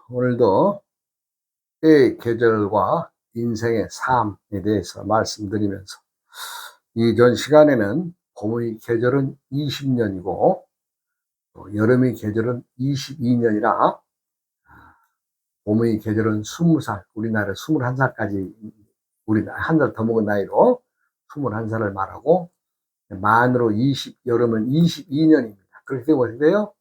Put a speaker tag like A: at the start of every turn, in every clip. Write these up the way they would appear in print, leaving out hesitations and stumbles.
A: 오늘도 때의 계절과 인생의 삶에 대해서 말씀드리면서 이전 시간에는 봄의 계절은 20년이고 여름의 계절은 22년이라 봄의 계절은 20살, 우리나라 21살까지 우리 한 살 더 먹은 나이로 21살을 말하고 만으로 여름은 22년입니다. 그렇게 되면 어떻게 돼요?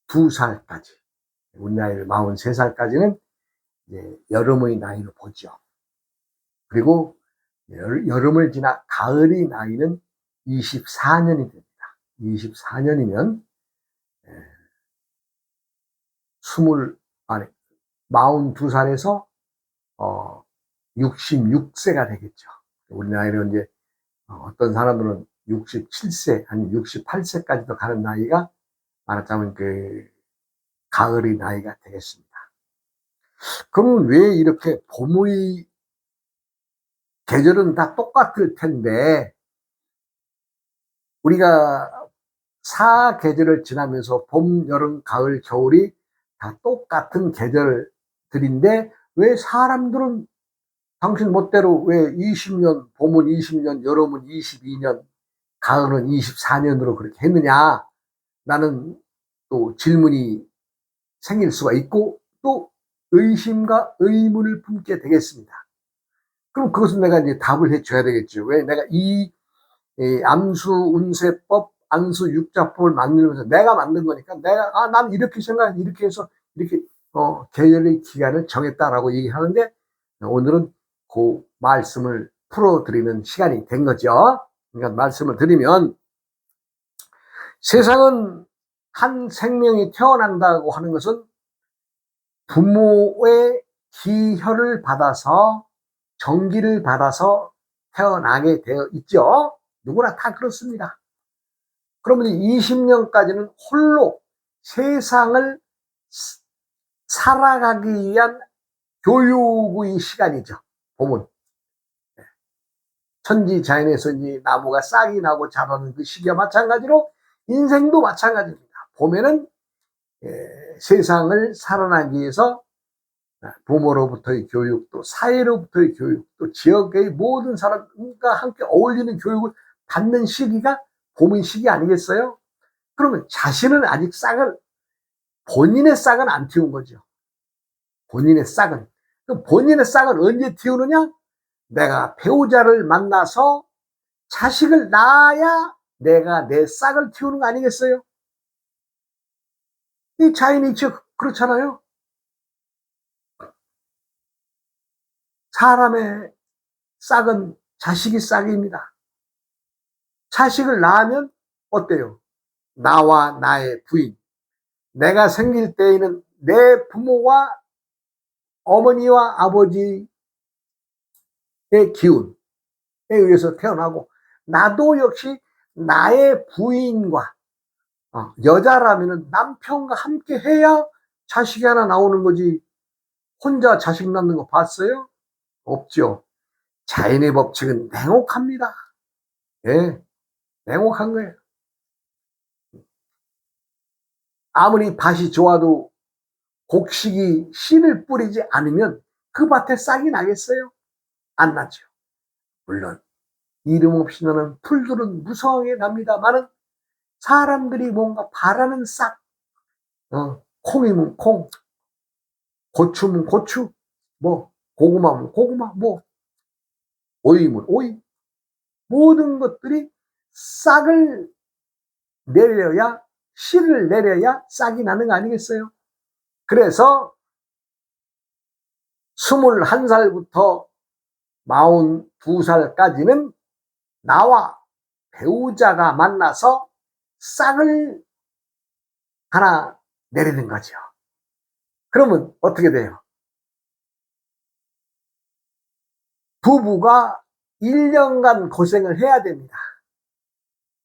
A: 42살까지 우리 나이를 43살까지는 이제 여름의 나이로 보죠. 그리고 여름을 지나 가을의 나이는 24년이 됩니다. 24년이면 42살에서 66세가 되겠죠. 우리 나이는 이제 어떤 사람들은 67세 아니면 68세까지도 가는 나이가 말하자면 가을의 나이가 되겠습니다. 그러면 왜 이렇게 봄의 계절은 다 똑같을 텐데 우리가 사계절을 지나면서 봄, 여름, 가을, 겨울이 다 똑같은 계절들인데 왜 사람들은 당신 멋대로 왜 20년, 봄은 20년, 여름은 22년, 가을은 24년으로 그렇게 했느냐? 나는 또 질문이 생길 수가 있고 또 의심과 의문을 품게 되겠습니다. 그럼 그것은 내가 이제 답을 해줘야 되겠죠. 왜 내가 이 암수운세법, 암수육자법을 만들면서 내가 만든 거니까 난 이렇게 생각, 이렇게 해서 이렇게 계절의 기간을 정했다라고 얘기하는데 오늘은 그 말씀을 풀어드리는 시간이 된 거죠. 그러니까 말씀을 드리면 세상은 한 생명이 태어난다고 하는 것은 부모의 기혈을 받아서 정기를 받아서 태어나게 되어 있죠. 누구나 다 그렇습니다. 그러면 20년까지는 홀로 세상을 살아가기 위한 교육의 시간이죠. 봄은 천지자연에서 이제 나무가 싹이 나고 자라는 그 시기와 마찬가지로 인생도 마찬가지입니다. 봄에는 세상을 살아나기 위해서 부모로부터의 교육, 또 사회로부터의 교육, 또 지역의 모든 사람과 함께 어울리는 교육을 받는 시기가 봄의 시기 아니겠어요? 그러면 자신은 아직 본인의 싹은 안 틔운 거죠. 본인의 싹은. 그럼 본인의 싹은 언제 틔우느냐? 내가 배우자를 만나서 자식을 낳아야 내가 내 싹을 틔우는 거 아니겠어요? 이 자연이 그렇잖아요. 사람의 싹은 자식이 싹입니다. 자식을 낳으면 어때요? 나와 나의 부인, 내가 생길 때에는 내 부모와 어머니와 아버지의 기운에 의해서 태어나고 나도 역시 나의 부인과 여자라면 남편과 함께 해야 자식이 하나 나오는 거지. 혼자 자식 낳는 거 봤어요? 없죠. 자연의 법칙은 냉혹합니다. 예, 냉혹한 거예요. 아무리 밭이 좋아도 곡식이 씨를 뿌리지 않으면 그 밭에 싹이 나겠어요? 안 나죠. 물론 이름 없이 나는 풀들은 무성하게 납니다만은 사람들이 뭔가 바라는 싹, 콩이면 콩, 고추면 고추, 고구마면 고구마, 오이면 오이, 모든 것들이 싹을 내려야, 씨를 내려야 싹이 나는 거 아니겠어요? 그래서 21살부터 42살까지는 나와 배우자가 만나서 싹을 하나 내리는 거죠. 그러면 어떻게 돼요? 부부가 1년간 고생을 해야 됩니다.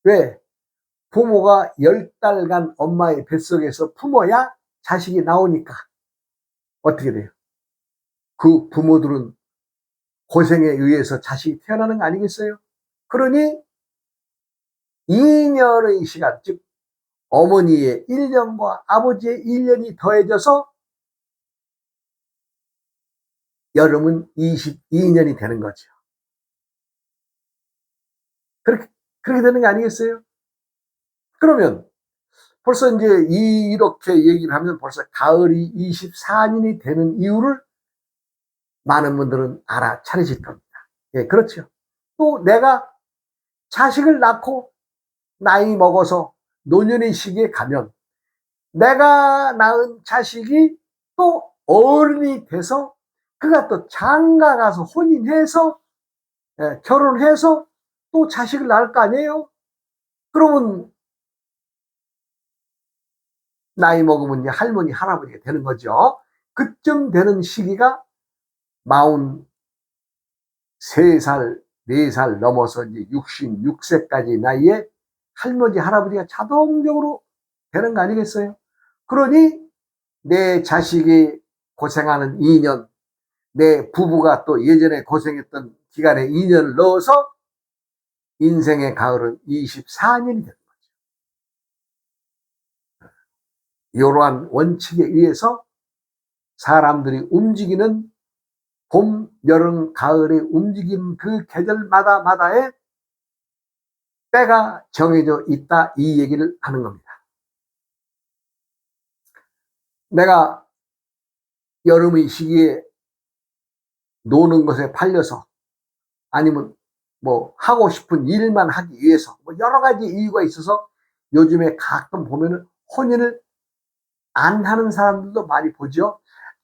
A: 왜? 부모가 10달간 엄마의 뱃속에서 품어야 자식이 나오니까. 어떻게 돼요? 그 부모들은 고생에 의해서 자식이 태어나는 거 아니겠어요? 그러니 2년의 시간, 즉 어머니의 1년과 아버지의 1년이 더해져서 여름은 22년이 되는 거죠. 그렇게 되는 게 아니겠어요? 그러면 벌써 이제 이렇게 얘기를 하면 벌써 가을이 24년이 되는 이유를 많은 분들은 알아차리실 겁니다. 예, 그렇죠. 또 내가 자식을 낳고 나이 먹어서 노년의 시기에 가면 내가 낳은 자식이 또 어른이 돼서 그가 또 장가 가서 혼인해서 결혼해서 또 자식을 낳을 거 아니에요? 그러면 나이 먹으면 이제 할머니, 할아버지가 되는 거죠. 그쯤 되는 시기가 43살, 4살 넘어서 이제 66세까지 나이에 할머니, 할아버지가 자동적으로 되는 거 아니겠어요? 그러니 내 자식이 고생하는 2년, 내 부부가 또 예전에 고생했던 기간에 2년을 넣어서 인생의 가을은 24년이 되는 거죠. 이러한 원칙에 의해서 사람들이 움직이는 봄, 여름, 가을의 움직임 그 계절마다의 때가 정해져 있다, 이 얘기를 하는 겁니다. 내가 여름의 시기에 노는 것에 팔려서 아니면 뭐 하고 싶은 일만 하기 위해서 뭐 여러 가지 이유가 있어서 요즘에 가끔 보면은 혼인을 안 하는 사람들도 많이 보죠.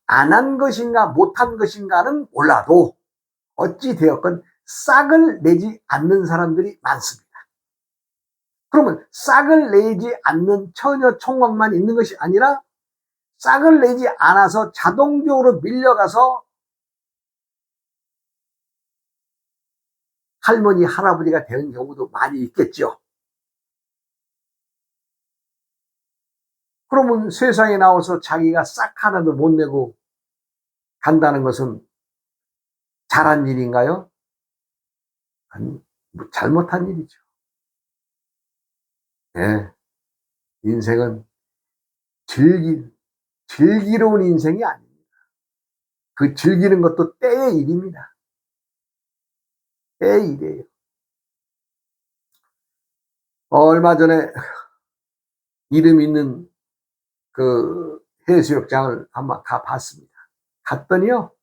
A: 안 한 것인가 못한 것인가는 몰라도 어찌 되었건 싹을 내지 않는 사람들이 많습니다. 그러면 싹을 내지 않는 처녀 총각만 있는 것이 아니라 싹을 내지 않아서 자동적으로 밀려가서 할머니, 할아버지가 되는 경우도 많이 있겠죠. 그러면 세상에 나와서 자기가 싹 하나도 못 내고 간다는 것은 잘한 일인가요? 아니, 뭐 잘못한 일이죠. 네. 인생은 즐기로운 인생이 아닙니다. 그 즐기는 것도 때의 일입니다. 때의 일이에요. 얼마 전에 이름 있는 그 해수욕장을 한번 가봤습니다. 갔더니요,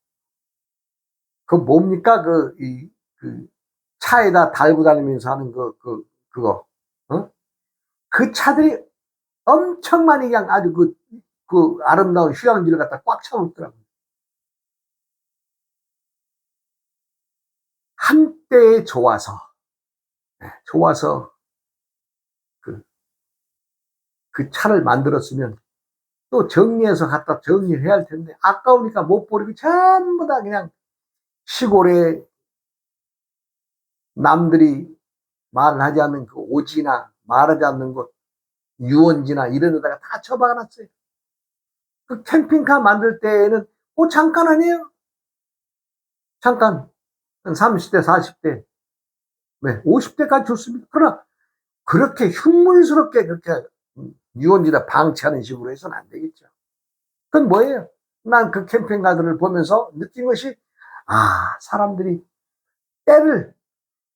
A: 그 뭡니까? 그 차에다 달고 다니면서 하는 그거, 어? 그 차들이 엄청 많이 그냥 아주 그 아름다운 휴양지를 갖다 꽉 차놓더라고요. 한때에 좋아서 그, 그 차를 만들었으면 또 정리해서 갖다 정리를 해야 할 텐데 아까우니까 못 버리고 전부 다 그냥 시골에 남들이 말하지 않는 그 오지나 말하지 않는 곳 유원지나 이런 데다가 다 처박아 놨어요. 그 캠핑카 만들 때에는 잠깐 아니에요? 잠깐 한 30대 40대 50대까지 좋습니다. 그러나 그렇게 흉물스럽게 그렇게 유원지다 방치하는 식으로 해서는 안 되겠죠. 그건 뭐예요? 난 그 캠핑카들을 보면서 느낀 것이 사람들이 때를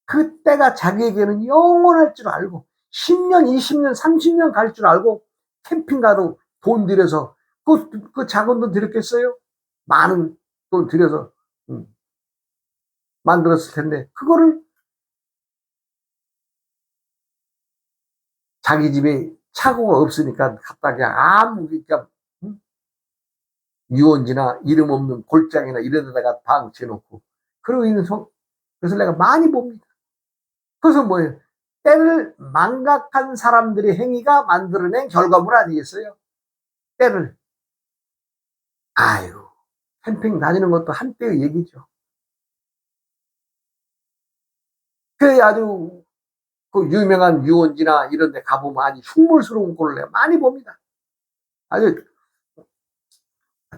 A: 그 때가 자기에게는 영원할 줄 알고 10년, 20년, 30년 갈 줄 알고 캠핑카도 돈 들여서 그 작은 돈 들였겠어요? 많은 돈 들여서 만들었을 텐데 그거를 자기 집에 차고가 없으니까 갖다 그냥 아무 그러니까 유원지나 이름 없는 골장이나 이런 데다가 방치해 놓고 그러고 있는 그래서 내가 많이 봅니다. 그래서 뭐예요? 때를 망각한 사람들의 행위가 만들어낸 결과물 아니겠어요? 때를. 아유, 캠핑 다니는 것도 한때의 얘기죠. 그 아주 그 유명한 유원지나 이런 데 가보면 아주 흉물스러운 꼴을 내가 많이 봅니다. 아주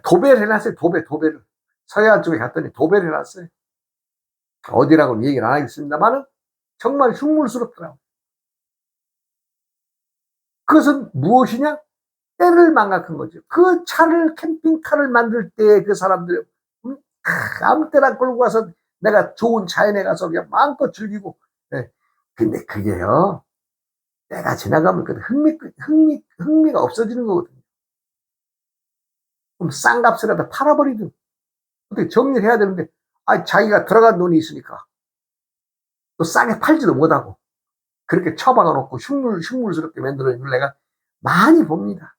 A: 도배를 해놨어요. 도배를. 서해안 쪽에 갔더니 도배를 해놨어요. 어디라고는 얘기를 안 하겠습니다만은 정말 흉물스럽더라고요. 그것은 무엇이냐? 때를 망각한 거죠. 그 차를, 캠핑카를 만들 때 그 사람들, 아무 때나 끌고 가서 내가 좋은 자연에 가서 그냥 마음껏 즐기고. 예. 근데 그게요, 때가 지나가면 그 흥미가 없어지는 거거든요. 그럼 싼 값이라도 팔아버리든, 어떻게 정리를 해야 되는데, 자기가 들어간 돈이 있으니까 또 싸게 팔지도 못하고, 그렇게 처박아 놓고 흉물스럽게 만들어진 걸 내가 많이 봅니다.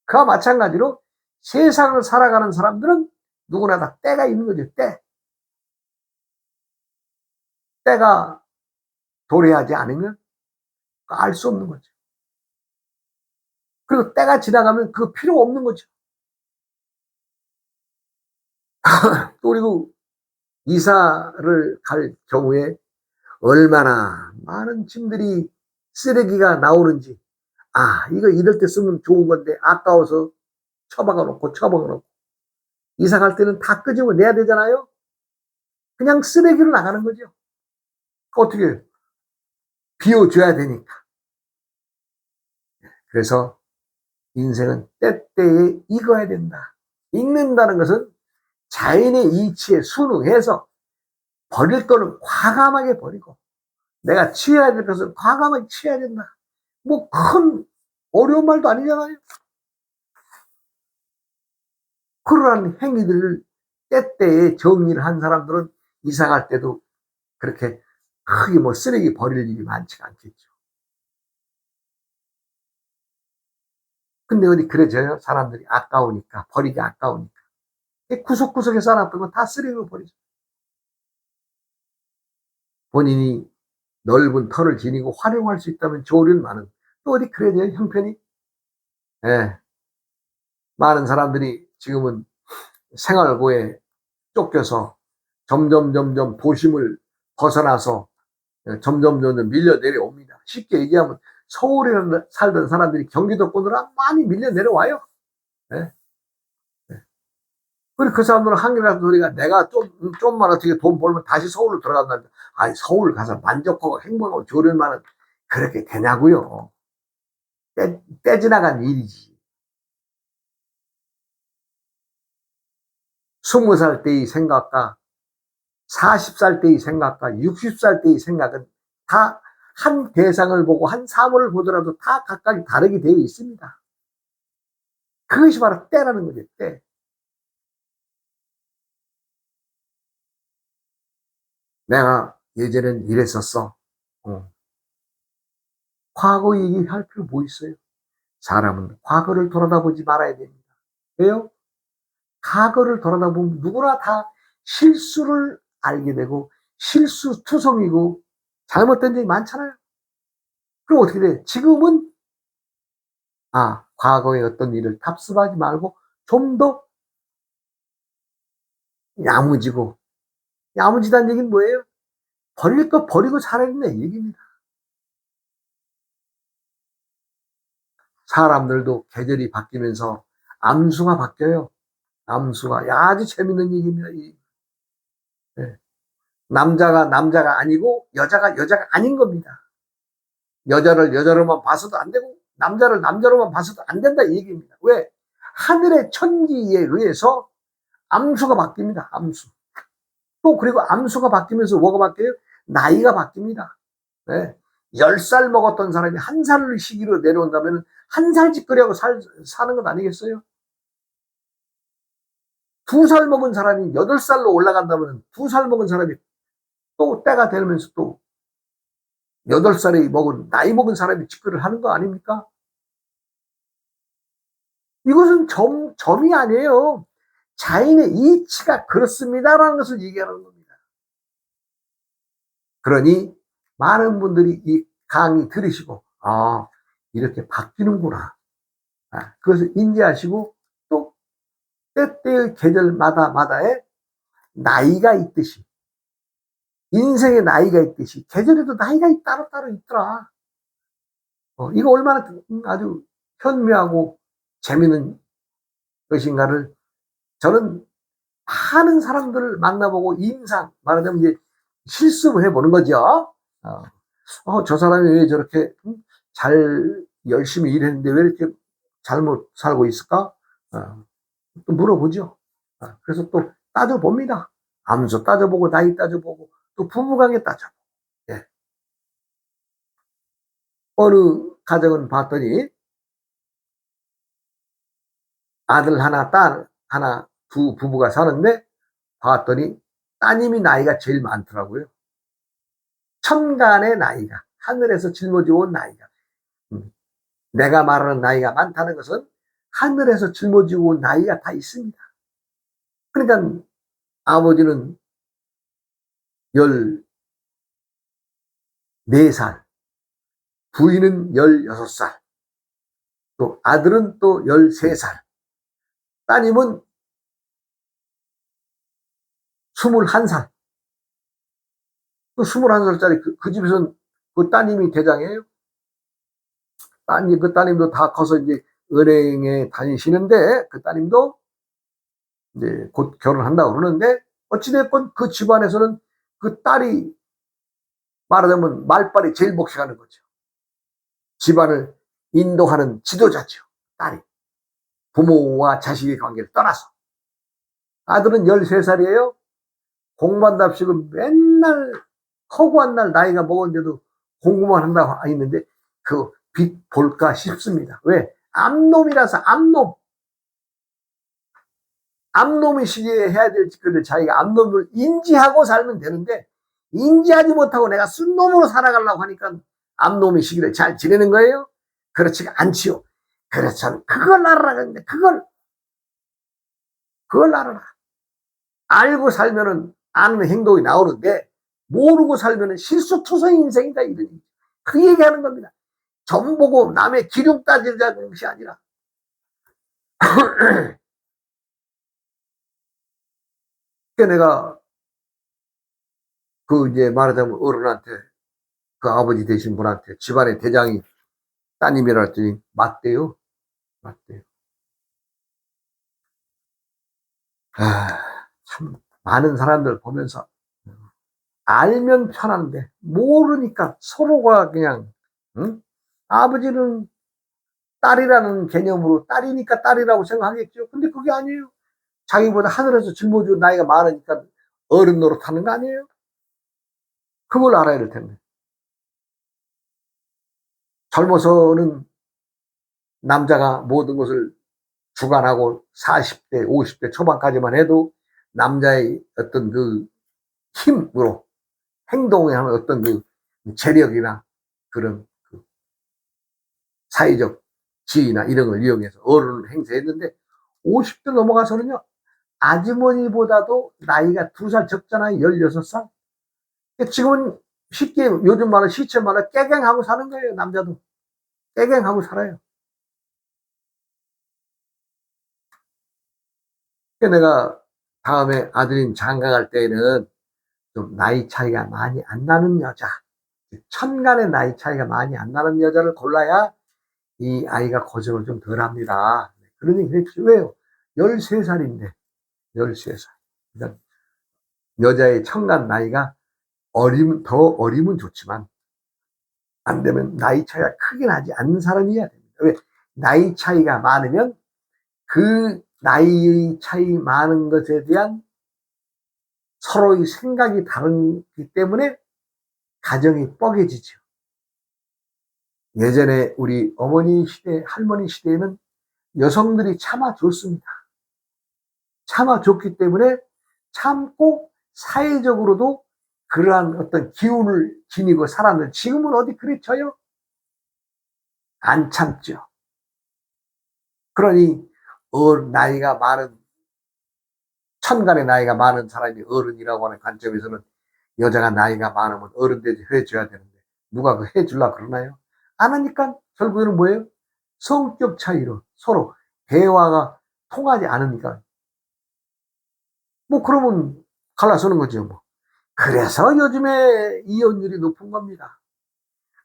A: 그와 마찬가지로 세상을 살아가는 사람들은 누구나 다 때가 있는 거죠. 때가 도래하지 않으면 알 수 없는 거죠. 그리고 때가 지나가면 그 필요가 없는 거죠. 또 그리고 이사를 갈 경우에 얼마나 많은 짐들이, 쓰레기가 나오는지, 이거 이럴 때 쓰면 좋은 건데 아까워서 처박아 놓고 이사 갈 때는 다 끄집어 내야 되잖아요. 그냥 쓰레기로 나가는 거죠. 어떻게 비워줘야 되니까. 그래서 인생은 때때에 익어야 된다. 익는다는 것은 자연의 이치에 순응해서 버릴 거는 과감하게 버리고, 내가 취해야 될 것은 과감하게 취해야 된다. 뭐 큰 어려운 말도 아니잖아요. 그러한 행위들을 때때에 정리를 한 사람들은 이사 갈 때도 그렇게 크게 뭐 쓰레기 버릴 일이 많지가 않겠죠. 근데 어디 그래져요? 사람들이 아까우니까, 버리기 아까우니까. 구석구석에 쌓아놨던 건 다 쓰레기로 버리죠. 본인이 넓은 터를 지니고 활용할 수 있다면 좋으련 많은, 또 어디 그래져요? 형편이. 예. 많은 사람들이 지금은 생활고에 쫓겨서 점점 도심을 벗어나서 점점 밀려 내려옵니다. 쉽게 얘기하면 서울에 살던 사람들이 경기도권으로 많이 밀려 내려와요. 네. 네. 그리고 그 사람들은 한결같은 소리가, 내가 좀만 어떻게 돈 벌면 다시 서울로 들어간다는데, 서울 가서 만족하고 행복하고 좋을 만은 그렇게 되냐고요. 때 지나간 일이지. 20살 때의 생각과 40살 때의 생각과 60살 때의 생각은 다 한 대상을 보고 한 사물을 보더라도 다 각각 다르게 되어 있습니다. 그것이 바로 때라는 거죠. 때. 내가 예전엔 이랬었어. 과거 얘기할 필요 뭐 있어요? 사람은 과거를 돌아다보지 말아야 됩니다. 왜요? 과거를 돌아다보면 누구나 다 실수를 알게 되고 실수투성이고 잘못된 적이 많잖아요. 그럼 어떻게 돼? 지금은 과거의 어떤 일을 답습하지 말고 좀 더 야무지고, 야무지다는 얘기는 뭐예요? 버릴 거 버리고 살아야 된다 얘기입니다. 사람들도 계절이 바뀌면서 암수가 바뀌어요. 암수가. 아주 재밌는 얘기입니다. 네. 남자가 아니고 여자가 아닌 겁니다. 여자를 여자로만 봐서도 안 되고 남자를 남자로만 봐서도 안 된다 이 얘기입니다. 왜? 하늘의 천기에 의해서 암수가 바뀝니다. 암수. 또 그리고 암수가 바뀌면서 뭐가 바뀌어요? 나이가 바뀝니다. 네. 10살 먹었던 사람이 1살 시기로 내려온다면 1살 짓거리하고 사는 것 아니겠어요? 2살 먹은 사람이 8살로 올라간다면 2살 먹은 사람이 또 때가 되면서 또 8살이 나이 먹은 사람이 짓거리를 하는 거 아닙니까? 이것은 점이 아니에요. 자연의 이치가 그렇습니다라는 것을 얘기하는 겁니다. 그러니 많은 분들이 이 강의 들으시고 이렇게 바뀌는구나. 그것을 인지하시고 또 때때의 계절마다에 나이가 있듯이, 인생의 나이가 있듯이 계절에도 나이가 따로 있더라. 이거 얼마나 아주 현미하고 재미있는 것인가를 저는 많은 사람들을 만나보고 말하자면 이제 실습을 해보는 거죠. 저 사람이 왜 저렇게 잘 열심히 일했는데 왜 이렇게 잘못 살고 있을까? 또 물어보죠. 그래서 또 따져봅니다. 암소 따져보고 나이 따져보고 또 부부관계 따져보고. 예. 어느 가정은 봤더니 아들 하나 딸 하나 두 부부가 사는데 봤더니 따님이 나이가 제일 많더라고요. 천간의 나이가 하늘에서 짊어지고 온 나이가. 내가 말하는 나이가 많다는 것은 하늘에서 짊어지고 온 나이가 다 있습니다. 그러니까 아버지는 14살, 부인은 16살, 또 아들은 또 13살, 따님은 21살. 그 21살짜리 그 집에서는 그 따님이 대장이에요. 그 따님도 다 커서 이제 은행에 다니시는데 그 따님도 이제 곧 결혼한다고 그러는데 어찌됐건 그 집안에서는 그 딸이 말하자면 말빨이 제일 목식하는 거죠. 집안을 인도하는 지도자죠. 딸이. 부모와 자식의 관계를 떠나서. 아들은 13살이에요. 공부한답시고 맨날 허구한 날 나이가 먹었는데도 공부만 한다고 했는데 그 빛 볼까 싶습니다. 왜? 암놈이라서 암놈. 암놈의 시기에 해야 될 짓들을 자기가 암놈을 인지하고 살면 되는데 인지하지 못하고 내가 순놈으로 살아가려고 하니까 암놈의 시기를 잘 지내는 거예요? 그렇지가 않지요. 그렇잖아. 그걸 알아라. 근데 그걸 알아라. 알고 살면은 아는 행동이 나오는데 모르고 살면은 실수투성이 인생이다 이러니 그 얘기하는 겁니다. 점 보고 남의 기름 따지자는 것이 아니라 내가 그 이제 말하자면 어른한테 그 아버지 되신 분한테 집안의 대장이 따님이라 했더니 맞대요. 맞대요. 참 많은 사람들 보면서 알면 편한데 모르니까 서로가 그냥 응? 아버지는 딸이라는 개념으로 딸이니까 딸이라고 생각하겠죠. 근데 그게 아니에요. 자기보다 하늘에서 짊어지고 나이가 많으니까 어른 노릇하는 거 아니에요. 그걸 알아야 될 텐데. 젊어서는 남자가 모든 것을 주관하고 40대, 50대 초반까지만 해도 남자의 어떤 그 힘으로 행동에 하는 어떤 그 재력이나 그런 그 사회적 지위나 이런 걸 이용해서 어른을 행세했는데 50대 넘어가서는요, 아주머니보다도 나이가 2살 적잖아요. 16살. 지금은 쉽게 요즘 말로 시체 말로 깨갱하고 사는 거예요. 남자도. 깨갱하고 살아요. 내가 다음에 아들인 장가 갈 때는 좀 나이 차이가 많이 안 나는 여자, 천간의 나이 차이가 많이 안 나는 여자를 골라야 이 아이가 고생을 좀 덜 합니다. 그러니 그랬죠. 왜요? 13살인데, 13살. 그러니까 여자의 천간 나이가 더 어리면 좋지만, 안 되면 나이 차이가 크게 나지 않는 사람이어야 됩니다. 왜? 나이 차이가 많으면 그 나이 차이 많은 것에 대한 서로의 생각이 다르기 때문에 가정이 뻐개지죠. 예전에 우리 어머니 시대, 할머니 시대에는 여성들이 참아줬습니다. 참아줬기 때문에 참고 사회적으로도 그러한 어떤 기운을 지니고 살았는데 지금은 어디 그랬죠요? 안 참죠. 그러니 나이가 많은, 천간의 나이가 많은 사람이 어른이라고 하는 관점에서는 여자가 나이가 많으면 어른 되지 해줘야 되는데 누가 그 해주려고 그러나요? 안 하니까 결국에는 뭐예요? 성격 차이로 서로 대화가 통하지 않으니까 뭐 그러면 갈라서는 거죠 뭐. 그래서 요즘에 이혼율이 높은 겁니다.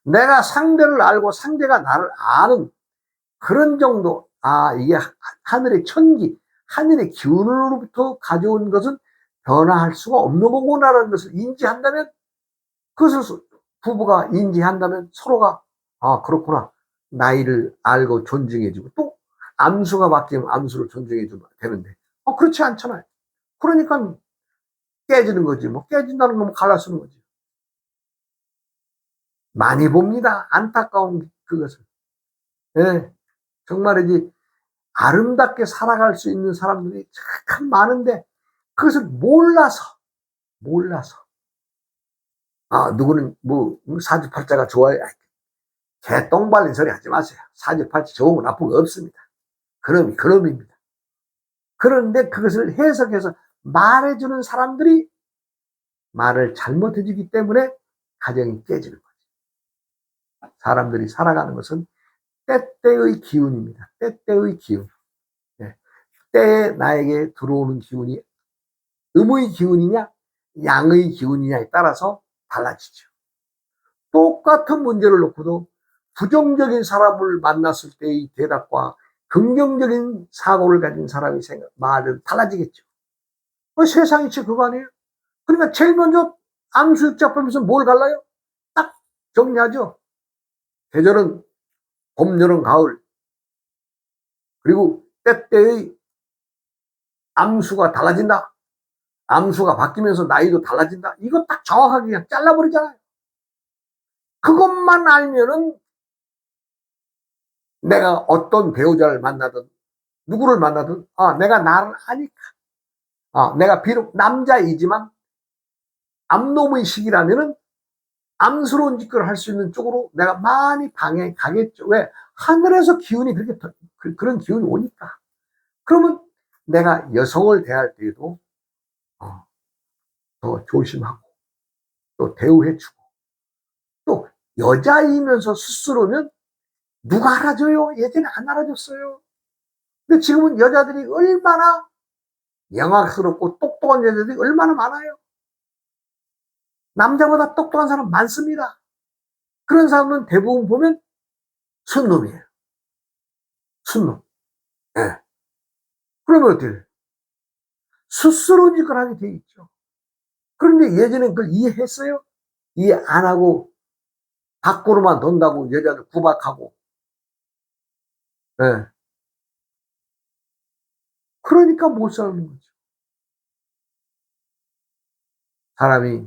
A: 내가 상대를 알고 상대가 나를 아는 그런 정도, 이게 하늘의 천기, 하늘의 기운으로부터 가져온 것은 변화할 수가 없는 거구나라는 것을 인지한다면, 그것을 부부가 인지한다면 서로가 그렇구나, 나이를 알고 존중해주고, 또 암수가 바뀌면 암수를 존중해주면 되는데, 그렇지 않잖아요. 그러니까 깨지는 거지. 뭐 깨진다는 건 갈라서는 거지. 많이 봅니다. 안타까운 그것을. 예, 정말이지 아름답게 살아갈 수 있는 사람들이 참 많은데, 그것을 몰라서 누구는 뭐 사주팔자가 좋아요. 개똥 발린 소리 하지 마세요. 사주팔자 좋은 건 나쁜 거 없습니다. 그놈입니다. 그런데 그것을 해석해서 말해주는 사람들이 말을 잘못해주기 때문에 가정이 깨지는 거죠. 사람들이 살아가는 것은 때때의 기운입니다. 때때의 기운. 때에 나에게 들어오는 기운이 음의 기운이냐 양의 기운이냐에 따라서 달라지죠. 똑같은 문제를 놓고도 부정적인 사람을 만났을 때의 대답과 긍정적인 사고를 가진 사람이 말은 달라지겠죠. 세상이 그거 아니에요? 그러니까 제일 먼저 암수육작 보면서 뭘 갈라요? 딱 정리하죠. 계절은 봄, 여름, 가을. 그리고 때때의 암수가 달라진다. 암수가 바뀌면서 나이도 달라진다. 이거 딱 정확하게 그냥 잘라버리잖아요. 그것만 알면은 내가 어떤 배우자를 만나든 누구를 만나든 내가 나를 아니까, 내가 비록 남자이지만 암놈의 시기라면은 암스러운 짓을 할 수 있는 쪽으로 내가 많이 방향이 가겠죠. 왜? 하늘에서 기운이 그렇게 그런 기운이 오니까. 그러면 내가 여성을 대할 때에도 더 조심하고 또 대우해주고, 또 여자이면서 스스로면 누가 알아줘요? 예전에 안 알아줬어요. 근데 지금은 여자들이 얼마나 영악스럽고 똑똑한 여자들이 얼마나 많아요. 남자보다 똑똑한 사람 많습니다. 그런 사람은 대부분 보면 순놈이에요. 순놈. 예. 그러면 어떻게 돼요? 스스로 짓을 하게 돼 있죠. 그런데 예전엔 그걸 이해했어요? 이해 안 하고 밖으로만 돈다고 여자들 구박하고. 예. 그러니까 못 사는 거죠. 사람이,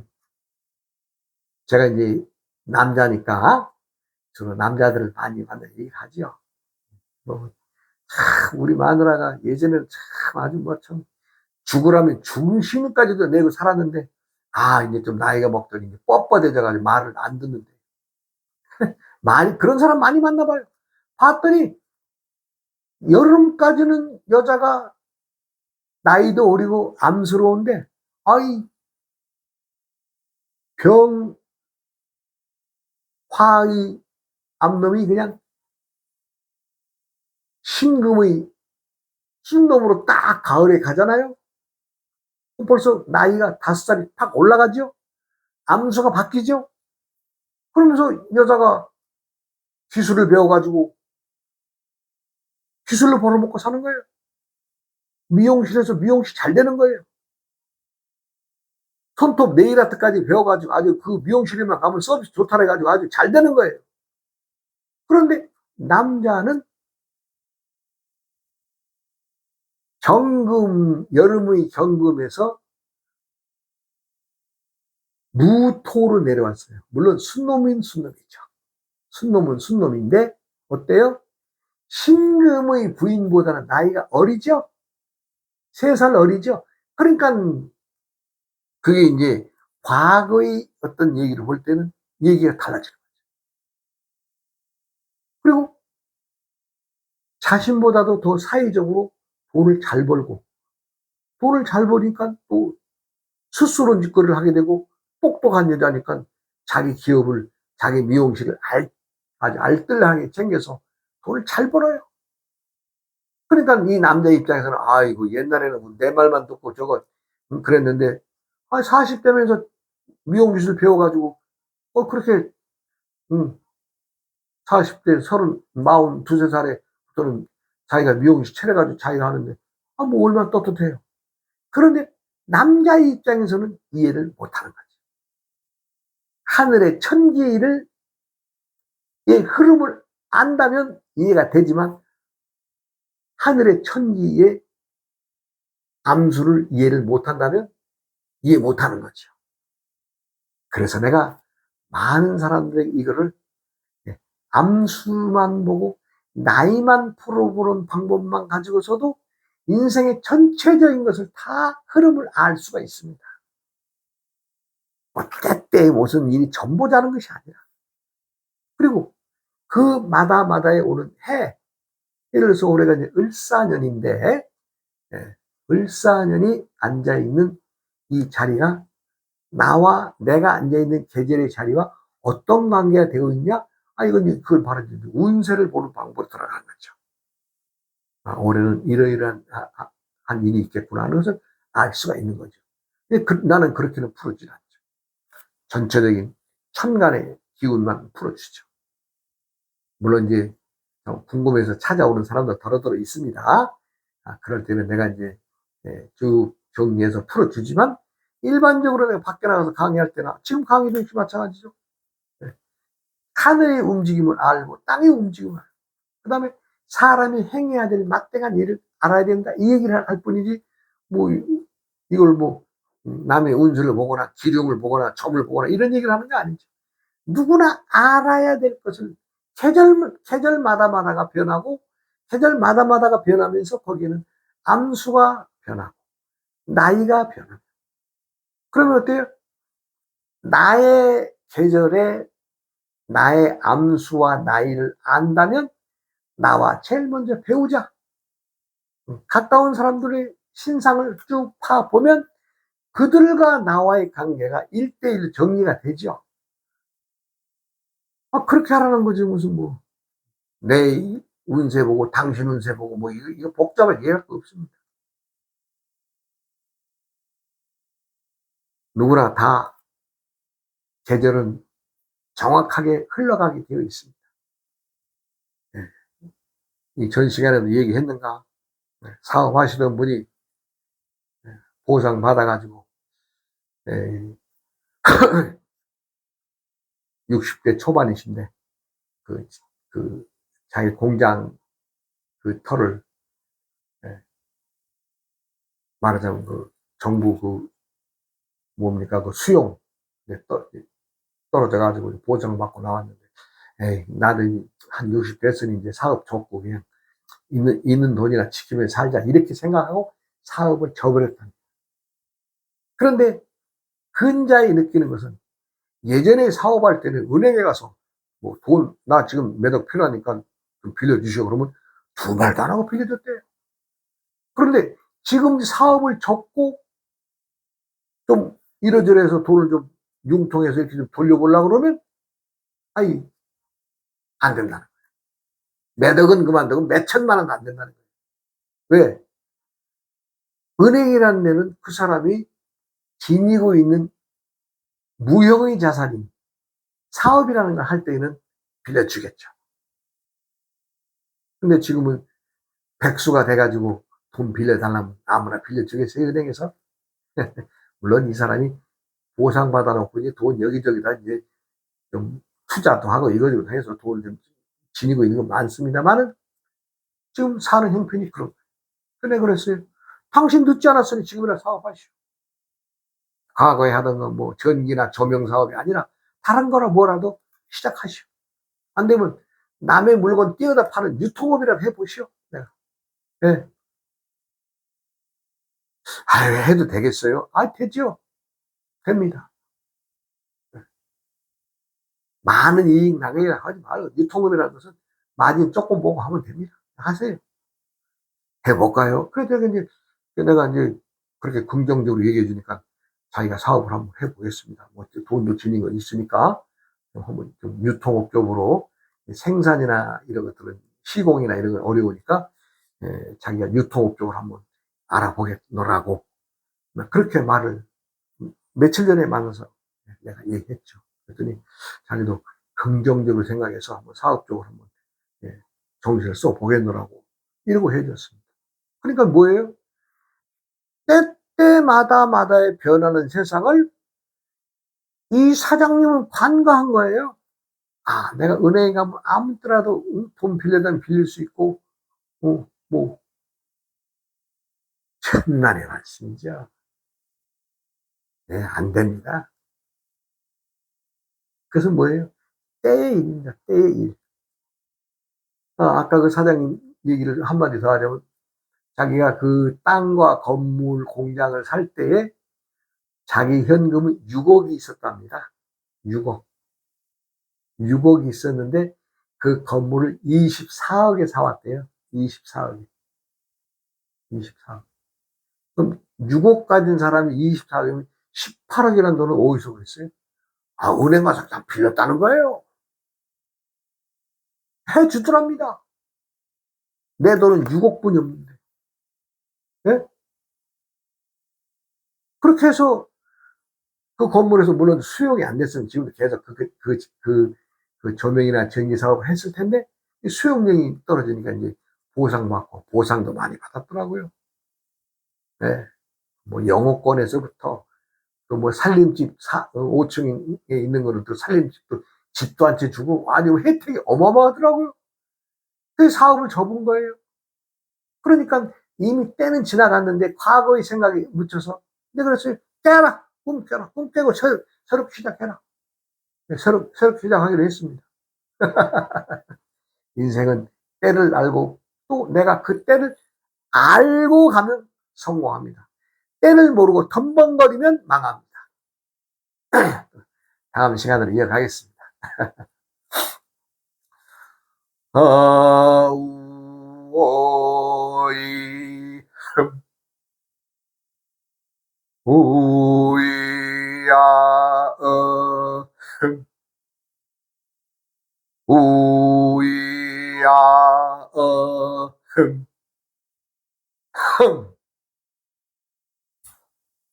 A: 제가 이제 남자니까 주로 남자들을 많이 만나서 얘기를 하죠. 뭐, 우리 마누라가 예전에는 참 아주 참 죽으라면 중심까지도 내고 살았는데, 이제 좀 나이가 먹더니 이제 뻣뻣해져가지고 말을 안 듣는데. 그런 사람 많이 만나봐요. 봤더니 여름까지는 여자가 나이도 어리고 암스러운데, 화의 암놈이 그냥 신금의 신놈으로 딱 가을에 가잖아요. 벌써 나이가 5살이 팍 올라가죠. 암수가 바뀌죠. 그러면서 여자가 기술을 배워가지고 기술로 벌어먹고 사는 거예요. 미용실에서 미용실 잘 되는 거예요. 손톱 네일 아트까지 배워가지고 아주 그 미용실에만 가면 서비스 좋다 해가지고 아주 잘 되는 거예요. 그런데 남자는 여름의 경금에서 무토로 내려왔어요. 물론 순놈인 순놈이죠. 순놈은 순놈인데 어때요? 신금의 부인보다는 나이가 어리죠? 3살 어리죠? 그러니까 그게 이제 과거의 어떤 얘기를 볼 때는 얘기가 달라지는 거죠. 그리고 자신보다도 더 사회적으로 돈을 잘 벌고, 돈을 잘 버니까 또 스스로 짓거리를 하게 되고, 똑똑한 여자니까 자기 기업을, 자기 미용실을 아주 알뜰하게 챙겨서 돈을 잘 벌어요. 그러니까 이 남자 입장에서는 아이고 옛날에는 내 말만 듣고 저거 그랬는데 40대면서 미용기술 배워가지고 그렇게 40대 42살에 또는 자기가 미용실 차려가지고 자기가 하는데 뭐 얼마나 떳떳해요. 그런데 남자의 입장에서는 이해를 못하는 거지. 하늘의 천기의 흐름을 안다면 이해가 되지만 하늘의 천지의 암수를 이해를 못한다면 이해 못하는 거죠. 그래서 내가 많은 사람들에게 이거를 암수만 보고 나이만 풀어보는 방법만 가지고서도 인생의 전체적인 것을 다 흐름을 알 수가 있습니다. 때때에 무슨 일이 전보자는 것이 아니라, 그리고 그 마다마다에 오는 해, 예를 들어서 올해가 이제 을사년인데, 을사년이 앉아있는 이 자리가 나와 내가 앉아있는 계절의 자리와 어떤 관계가 되어 있냐? 이건 그걸 바로 운세를 보는 방법으로 들어가는 거죠. 올해는 이러이러한 한 일이 있겠구나 하는 것을 알 수가 있는 거죠. 나는 그렇게는 풀어주지 않죠. 전체적인 천간의 기운만 풀어주죠. 물론 이제 궁금해서 찾아오는 사람도 더러더러 있습니다. 그럴 때는 내가 이제 쭉 정리해서 풀어주지만, 일반적으로 내가 밖에 나가서 강의할 때나 지금 강의도 역시 마찬가지죠. 하늘의 움직임을 알고 땅의 움직임을 알고, 그 다음에 사람이 행해야 될 막대한 일을 알아야 된다, 이 얘기를 할 뿐이지, 뭐 이걸 뭐 남의 운수를 보거나 기lum을 보거나 점을 보거나 이런 얘기를 하는 게 아니죠. 누구나 알아야 될 것을 계절마다가 변하고, 계절마다가 변하면서 거기에는 암수가 변하고 나이가 변하고, 그러면 어때요? 나의 계절에 나의 암수와 나이를 안다면 나와 제일 먼저 배우자. 가까운 사람들의 신상을 쭉 파보면 그들과 나와의 관계가 1대1 정리가 되죠. 그렇게 하라는 거지. 무슨 뭐 내 운세 보고 당신 운세 보고 뭐 이거 복잡하게 이해할 거 없습니다. 누구나 다 계절은 정확하게 흘러가게 되어 있습니다. 이 전 시간에도 얘기했는가, 사업하시던 분이 보상 받아가지고 60대 초반이신데 그 자기 공장 그 터를 말하자면 그 정부 그 뭡니까 그 수용 떨어져 가지고 보상을 받고 나왔는데, 나는 한 60 됐으니 이제 사업 접고 그냥 있는 돈이나 지키며 살자 이렇게 생각하고 사업을 접어버렸다. 그런데 근자에 느끼는 것은, 예전에 사업할 때는 은행에 가서 뭐 돈 나 지금 몇 억 필요하니까 좀 빌려주시오 그러면 두 말도 안 하고 빌려줬대요. 그런데 지금 사업을 접고 좀 이러저러해서 돈을 좀 융통해서 이렇게 좀 돌려보려고 그러면 안 된다는 거예요. 몇 억은 그만두고 몇 천만 원도 안 된다는 거예요. 왜? 은행이라는 데는 그 사람이 지니고 있는 무형의 자산인 사업이라는 걸 할 때에는 빌려주겠죠. 근데 지금은 백수가 돼가지고 돈 빌려달라면 아무나 빌려주겠어요, 은행에서? 물론 이 사람이 보상받아 놓고 이제 돈 여기저기다 이제 좀 투자도 하고 이거저거 해서 돈을 좀 지니고 있는 건 많습니다만은, 지금 사는 형편이 그런 거예요. 근데 그랬어요. 당신 늦지 않았으니 지금이라 사업하시오. 과거에 하던 건 뭐 전기나 조명 사업이 아니라 다른 거나 뭐라도 시작하시오. 안 되면 남의 물건 띄어다 파는 유통업이라도 해보시오. 내가. 예. 해도 되겠어요? 되죠. 됩니다. 많은 이익 나게 하지 말고 유통업이라는 것은 마진 조금 보고 하면 됩니다. 하세요. 해볼까요? 그래서 내가 이제 그렇게 긍정적으로 얘기해 주니까 자기가 사업을 한번 해보겠습니다. 뭐 돈도 지닌 건 있으니까 한번 좀 유통업 쪽으로, 생산이나 이런 것들은 시공이나 이런 건 어려우니까 자기가 유통업 쪽으로 한번 알아보겠노라고 그렇게 말을 며칠 전에 만나서 내가 얘기했죠. 그랬더니 자기도 긍정적으로 생각해서 한번 사업 쪽으로 한번 정신을 써보겠노라고 이러고 해줬습니다. 그러니까 뭐예요? 때때마다의 변하는 세상을 이 사장님은 관과한 거예요. 내가 은행에 가면 아무 때라도 돈 빌려달라면 빌릴 수 있고, 뭐, 천만의 말씀이죠. 네, 안 됩니다. 그래서 뭐예요? 때의 일입니다. 때의 일. 아까 그 사장님 얘기를 한마디 더 하자면, 자기가 그 땅과 건물, 공장을 살 때에 자기 현금은 6억이 있었답니다. 6억. 6억이 있었는데 그 건물을 24억에 사왔대요. 24억에. 24억. 그럼 6억 가진 사람이 24억이면 18억이라는 돈은 어디서 그랬어요? 은행 가서 다 빌렸다는 거예요. 해주더랍니다. 내 돈은 6억뿐이 없는데. 예? 그렇게 해서 그 건물에서 물론 수용이 안 됐으면 지금도 계속 그 조명이나 전기 사업을 했을 텐데 수용량이 떨어지니까 이제 보상받고 보상도 많이 받았더라고요. 예. 뭐 영어권에서부터 그 뭐 살림집 5층에 있는 거를 또 살림집도 집도 한 채 주고 아주 혜택이 어마어마하더라고요. 그 사업을 접은 거예요. 그러니까 이미 때는 지나갔는데 과거의 생각이 묻혀서 내가 그랬어요. 깨라, 꿈 깨라, 꿈 깨고 새롭게 시작해라. 네, 새롭게 시작하기로 했습니다. 인생은 때를 알고 또 내가 그 때를 알고 가면 성공합니다. 때를 모르고 덤벙거리면 망합니다. 다음 시간으로 이어가겠습니다. 우오이 우이야 우이야